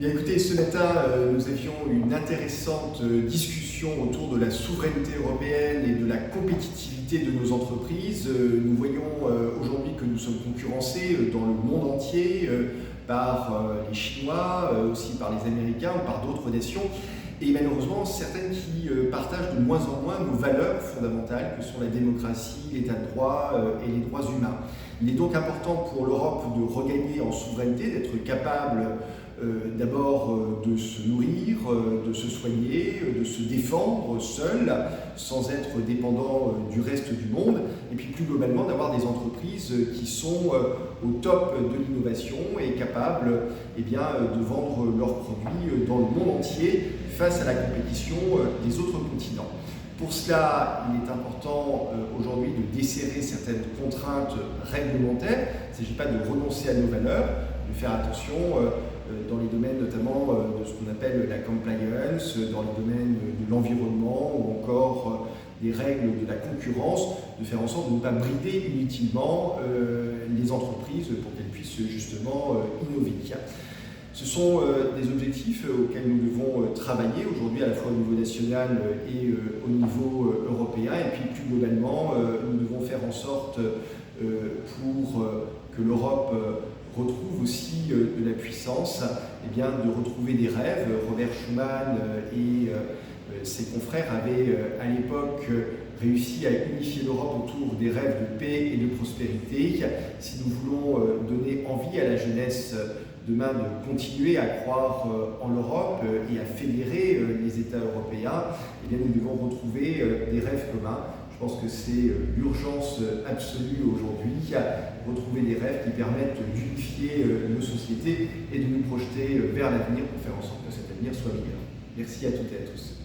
Bien, écoutez, ce matin, nous avions une intéressante discussion autour de la souveraineté européenne et de la compétitivité de nos entreprises. Nous voyons aujourd'hui que nous sommes concurrencés dans le monde entier par les Chinois, aussi par les Américains ou par d'autres nations. Et malheureusement, certaines qui partagent de moins en moins nos valeurs fondamentales que sont la démocratie, l'état de droit et les droits humains. Il est donc important pour l'Europe de regagner en souveraineté, d'être capable d'abord de se nourrir, de se soigner, de se défendre seul, sans être dépendant du reste du monde, et puis plus globalement d'avoir des entreprises qui sont au top de l'innovation et capables de vendre leurs produits dans le monde entier face à la compétition des autres continents. Pour cela, il est important aujourd'hui de desserrer certaines contraintes réglementaires. Il ne s'agit pas de renoncer à nos valeurs, de faire attention dans les domaines notamment de ce qu'on appelle la compliance, dans les domaines de l'environnement ou encore des règles de la concurrence, de faire en sorte de ne pas brider inutilement les entreprises pour qu'elles puissent justement innover. Ce sont des objectifs auxquels nous devons travailler aujourd'hui à la fois au niveau national et au niveau européen, et puis plus globalement nous devons faire en sorte pour que l'Europe retrouve aussi de la puissance, de retrouver des rêves. Robert Schuman et ses confrères avaient à l'époque réussi à unifier l'Europe autour des rêves de paix et de prospérité. Si nous voulons donner envie à la jeunesse demain de continuer à croire en l'Europe et à fédérer les États européens, nous devons retrouver des rêves communs. Je pense que c'est l'urgence absolue aujourd'hui, retrouver des rêves qui permettent d'unifier nos sociétés et de nous projeter vers l'avenir pour faire en sorte que cet avenir soit meilleur. Merci à toutes et à tous.